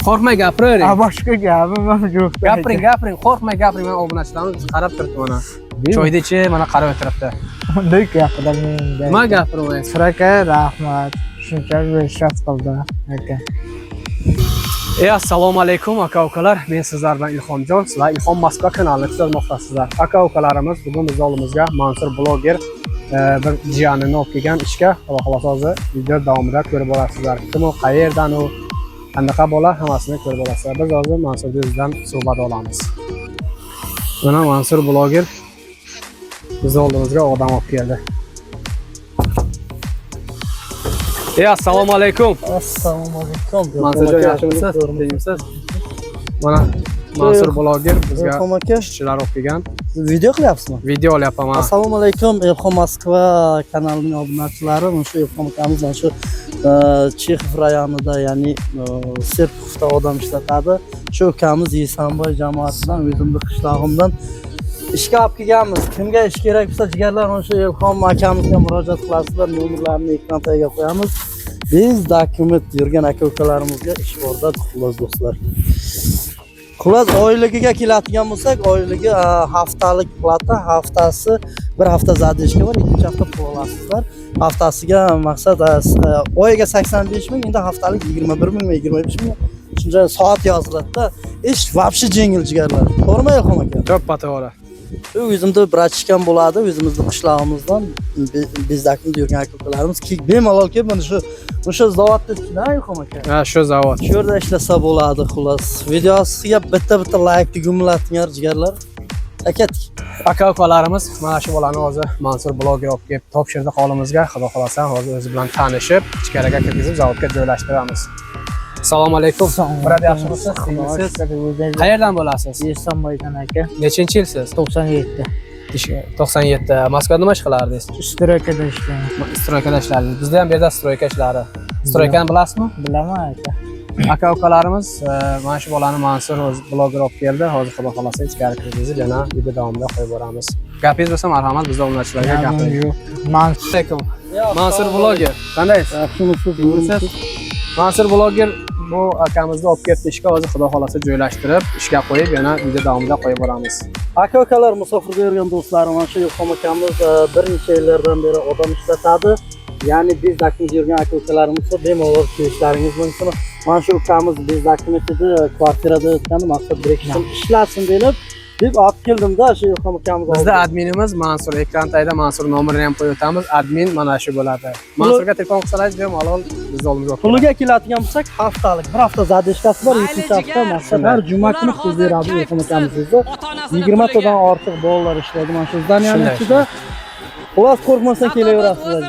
Qo'rqmay gapiravering. Boshqa gapim yo'q. Gapiring, qo'rqmay gapiring. Men obunachilarimiz biz qarab turibdi mana. Choyni ichi mana qarab o'tiribdi. Bunday gapida men. Nima gapiryapsiz? Aka, rahmat. Shunchalik ishrat qildi aka. Assalomu alaykum aka-ukalar. Men sizlar bilan Ilhomjon. Sizlar Ilhom Moskva kanalini kuzatmoqdasizlar. Aka-ukalarimiz bugun biz oldimizga Mansur bloger bir jiyanini olib kelgan ishga. Xolos hozir video davomida ko'rib olasizlar. Kim u, qayerdan u, qanaqa bola hammasini ko'rib olasizlar. Biz hozir Mansur o'zidan suhbat olamiz. Mana Mansur bloger biz oldimizga odam olib keldi. Assalomu alaykum. Assalomu alaykum. Mansurjon, yaxshimisiz? Tegimsiz? Mana Mansur bloger bizga ishchilar olib kelgan. Video qilyapsizmi? Video olyapman. Assalomu alaykum. Ilhom Moskva kanalining obunachilari. Shu Ilhom akamiz mana shu Chexov rayonida, ya'ni Serpuxda odam ishlatadi. Shu ukamiz Yesanboy jamoatidan, o'zimni qishlog'imdan ishga olib kelganmiz. Kimga ish kerak bo'lsa, jigarlar mana shu Ilhom akamizga murojaat qilasizlar. Nomerlarini ekran tagiga qo'yamiz. Biz dokument yurgan aka-ukalarimizga ish borda, xullas do'stlar. Xullas oyligiga keladigan bo'lsak, oyligi haftalik plata, haftasi bir hafta zadishga bor, ikkinchi hafta pul olasizlar. Haftasiga maqsad oyiga 85 ming, endi haftalik 21 ming va 25 ming. Shuncha soat yoziladi-da. Ish vobshe jengil jigarlar. To'g'rimi Ilhom aka? To'ppa to'g'ri. O'zimda brachkam bo'ladi, o'zimizning qishlog'imizdan bizdagi yurgan aka-ukalarimiz bemalol kelib mana shu zavodda ishlaydi Ilhom aka. Ha, shu zavod. Shu yerda ishlasa bo'ladi xullas. Videosiga bitta like gumlatinglar jigarlar. Aka-ukalarimiz mana shu bolani hozir Mansur bloger olib kelib topshirdi qo'limizga. Xudo xolasa hozir o'zi bilan tanishib, ichkariga kirgizib zavodga joylashtiramiz. Assalomu alaykum. Brad, yaxshimisiz? Qayerdan bo'lasiz? Yesanboydan aka. Nechinchi yilsiz? 97. 97. Moskvada nima ish qilardingiz? Stroykada ishlayman. Stroykada ishlardingiz. Bizda ham bu yerda stroyka ishlari. Stroykani bilasizmi? Bilaman aka. Aka-ukalarimiz mana shu bolani Mansur o'zi bloger olib keldi. Hozir xudo xolasa ichkari kirgizib, yana video davomida qo'yib boramiz. Gapingiz bo'lsa marhamat, biz obunachilarga gapiring. Mansur alaykum. Mansur bloger. Qandaysiz? Yaxshimisiz? Mansur bloger bu akamizni olib kelib ishga hozir xudo xolasa joylashtirib, ishga qo'yib, yana video davomida qo'yib boramiz. Aka-ukalar, musofirda yurgan do'stlarim, mana shu Ilhom akamiz bir necha yillardan beri odam ishlatadi. Ya'ni bizdagi yurgan aka-ukalarimiz bemalol kelishlaringiz mumkin. Mana shu ukamiz bizdagi kvartirada o'tganda maqsad bir-ikki yil ishlasin deb olib keldim-da, shu Ilhom akamiz. Bizda adminimiz Mansur, ekran tagida Mansur nomerini ham qo'yib o'tamiz. Admin mana shu bo'ladi. Mansurga telefon qilsangiz bemalol biz oldimizga olib. Puliga keladigan bo'lsak, haftalik bir hafta zadishkasi bor, ikkinchi hafta maqsad har juma kuni pul beradi Ilhom akamiz. 20 tadan ortiq bolalar ishlaydi mana shu zdaniyani ichida. Xullas qo'rqmasdan kelaverasizlar.